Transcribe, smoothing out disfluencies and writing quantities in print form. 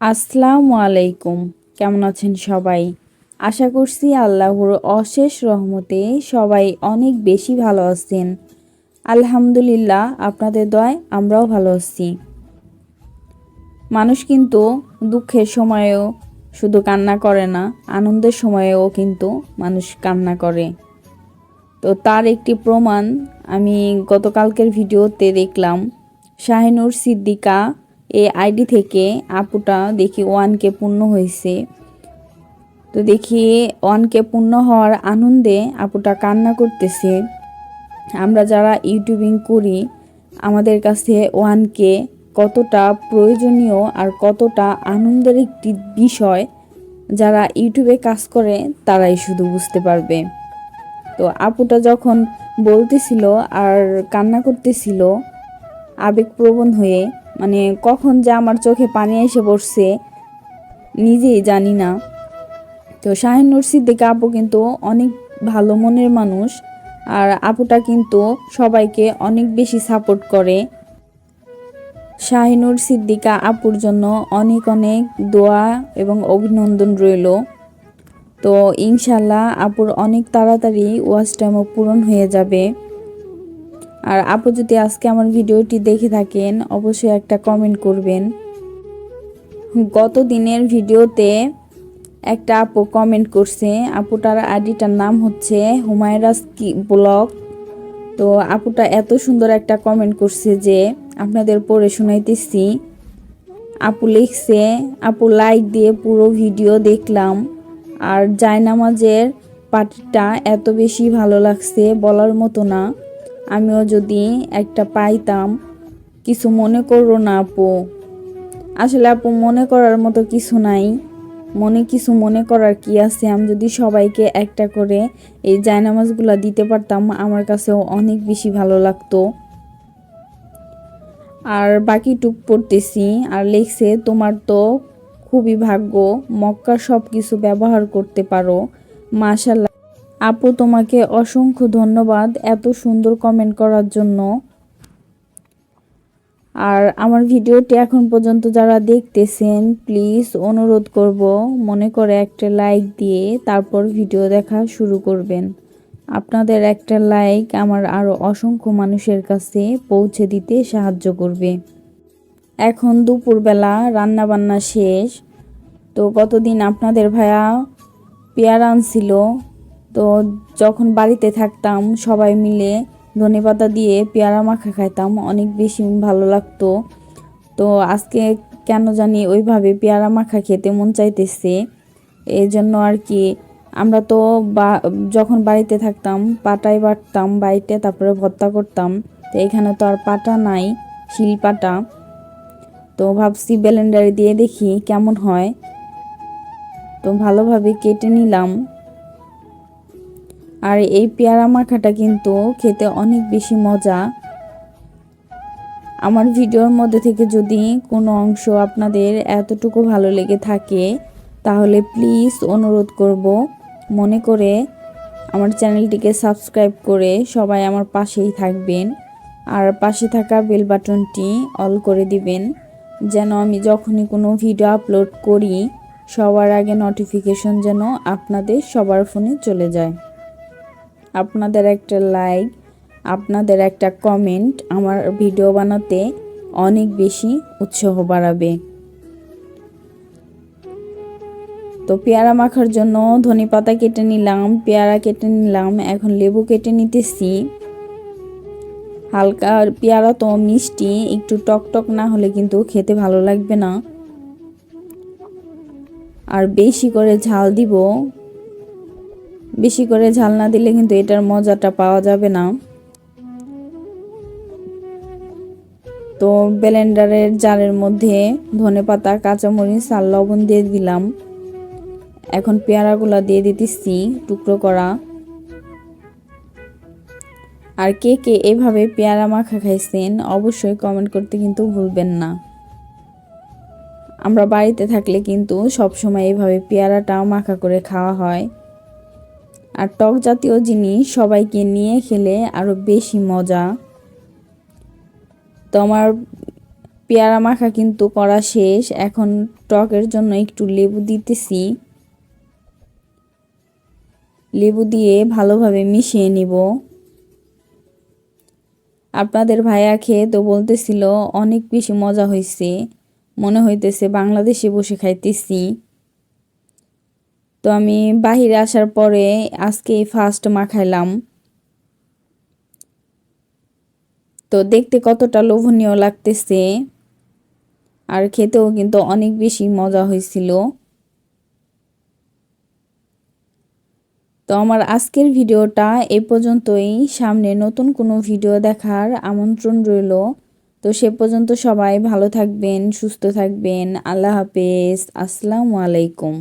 আসসালামু আলাইকুম। কেমন আছেন সবাই? আশা করছি আল্লাহর অশেষ রহমতে সবাই অনেক বেশি ভালো আছেন। আলহামদুলিল্লাহ, আপনাদের দয়ায় আমরাও ভালো আছি। মানুষ কিন্তু দুঃখের সময়েও শুধু কান্না করে না, আনন্দের সময়েও কিন্তু মানুষ কান্না করে। তো তার একটি প্রমাণ আমি গতকালকের ভিডিওতে দেখলাম। শাহিনুর সিদ্দিকা এই আইডি থেকে আপুটা দেখি 1K পূর্ণ হয়েছে। তো দেখি 1K পূর্ণ হওয়ার আনন্দে আপুটা কান্না করতেছে। আমরা যারা ইউটিউবিং করি, আমাদের কাছে 1K কতটা প্রয়োজনীয় আর কতটা আনন্দের একটি বিষয়, যারা ইউটিউবে কাজ করে তারাই শুধু বুঝতে পারবে। তো আপুটা যখন বলতেছিল আর কান্না করতেছিল আবেগপ্রবণ হয়ে, মানে কখন যে আমার চোখে পানি এসে পড়ছে নিজেই জানি না। তো শাহিনুর সিদ্দিকা আপু কিন্তু অনেক ভালো মনের মানুষ, আর আপুটা কিন্তু সবাইকে অনেক বেশি সাপোর্ট করে। শাহিনুর সিদ্দিকা আপুর জন্য অনেক অনেক দোয়া এবং অভিনন্দন রইল। তো ইনশাল্লাহ আপুর অনেক তাড়াতাড়ি ওয়াচ টাইমও পূরণ হয়ে যাবে। আর আপু যদি আজকে আমার ভিডিওটি দেখে থাকেন, অবশ্যই একটা কমেন্ট করবেন। গত দিনের ভিডিওতে একটা আপু কমেন্ট করছে, আপুটার আইডিটার নাম হচ্ছে হুমায়রাস ব্লগ। তো আপুটা এত সুন্দর একটা কমেন্ট করছে যে আপনাদের পড়ে শোনাইতেছি। আপু লিখছে, আপু লাইক দিয়ে পুরো ভিডিও দেখলাম, আর জায়নামাজের পাটিটা এত বেশি ভালো লাগছে বলার মতো না। আমিও যদি একটা পাইতাম। কিছু মনে করো না আপু। আসলে আপু মনে করার মতো কিছু নাই। কিছু মনে করার কি আছে? আমি যদি সবাইকে একটা করে এই জায়নামাজগুলো দিতে পারতাম, আমার কাছেও অনেক বেশি ভালো লাগতো। আর বাকি টুক পড়তেছি, আর লিখছে তোমার তো খুবই ভাগ্য, মক্কার সব কিছু ব্যবহার করতে পারো, মাশাল্লাহ। আপু তোমাকে অসংখ্য ধন্যবাদ এত সুন্দর কমেন্ট করার জন্য। আর আমার ভিডিওটি এখন পর্যন্ত যারা দেখতেছেন, প্লিজ অনুরোধ করব মনে করে একটা লাইক দিয়ে তারপর ভিডিও দেখা শুরু করবেন। আপনাদের একটা লাইক আমার আরও অসংখ্য মানুষের কাছে পৌঁছে দিতে সাহায্য করবে। এখন দুপুরবেলা রান্না বান্না শেষ। তো কতদিন আপনাদের ভাইয়া পেয়ারা আনছিল। তো যখন বাড়িতে থাকতাম সবাই মিলে ধনেপাতা দিয়ে পেয়ারা মাখা খাইতাম, অনেক বেশি ভালো লাগতো। তো আজকে কেন জানি ওইভাবে পেয়ারা মাখা খেতে মন চাইতেছে। এই জন্য আর কি, আমরা তো যখন বাড়িতে থাকতাম পাটায় বাটতাম বাইটে, তারপরে ভর্তা করতাম। তো এখানে তো আর পাটা নাই, শিল পাটা। তো ভাবছি ব্লেন্ডারে দিয়ে দেখি কেমন হয়। তো ভালোভাবে কেটে নিলাম। আর এই পেয়ারা মাখাটা কিন্তু খেতে অনেক বেশি মজা। আমার ভিডিওর মধ্যে থেকে যদি কোনো অংশ আপনাদের এতটুকু ভালো লেগে থাকে, তাহলে প্লিজ অনুরোধ করব মনে করে আমার চ্যানেলটিকে সাবস্ক্রাইব করে সবাই আমার পাশেই থাকবেন। আর পাশে থাকা বেল বাটনটি অল করে দিবেন, যেন আমি যখনই কোনো ভিডিও আপলোড করি সবার আগে নোটিফিকেশন যেন আপনাদের সবার ফোনে চলে যায়। আপনাদের একটা লাইক, আপনাদের একটা কমেন্ট আমার ভিডিও বানাতে অনেক বেশি উৎসাহ বাড়াবে। তো পেয়ারা মাখার জন্য ধনেপাতা কেটে নিলাম, পেয়ারা কেটে নিলাম, এখন লেবু কেটে নিতেছি। হালকা পেয়ারা তো মিষ্টি, একটু টক টক না হলে কিন্তু খেতে ভালো লাগবে না। আর বেশি করে ঝাল দিব, বেশি করে ঝাল না দিলে কিন্তু এটার মজাটা পাওয়া যাবে না। তো ব্লেন্ডারের জারের মধ্যে ধনেপাতা, কাঁচামরিচ আর লবণ দিয়ে দিলাম। এখন পেয়ারাগুলো দিয়ে দিতেছি টুকরো করা। আর কে কে এভাবে পেয়ারা মাখা খাইছেন অবশ্যই কমেন্ট করতে কিন্তু ভুলবেন না। আমরা বাড়িতে থাকলে কিন্তু সবসময় এভাবে পেয়ারাটাও মাখা করে খাওয়া হয়। আর টক জাতীয় জিনিস সবাইকে নিয়ে খেলে আরও বেশি মজা। তো আমার পেয়ারা মাখা কিন্তু করা শেষ। এখন টকের জন্য একটু লেবু দিতেছি। লেবু দিয়ে ভালোভাবে মিশিয়ে নিব। আপনাদের ভাইয়া খেয়ে তো বলতেছিল অনেক বেশি মজা হয়েছে, মনে হইতেছে বাংলাদেশে বসে খাইতেছি। তো আমি বাহিরে আসার পরে আজকে ফার্স্ট মাখাইলাম। তো দেখতে কতটা লোভনীয় লাগতেছে, আর খেতেও কিন্তু অনেক বেশি মজা হয়েছিল। তো আমার আজকের ভিডিওটা এ পর্যন্তই। সামনে নতুন কোনো ভিডিও দেখার আমন্ত্রণ রইল। তো সে পর্যন্ত সবাই ভালো থাকবেন, সুস্থ থাকবেন। আল্লাহ হাফেজ। আসসালামু আলাইকুম।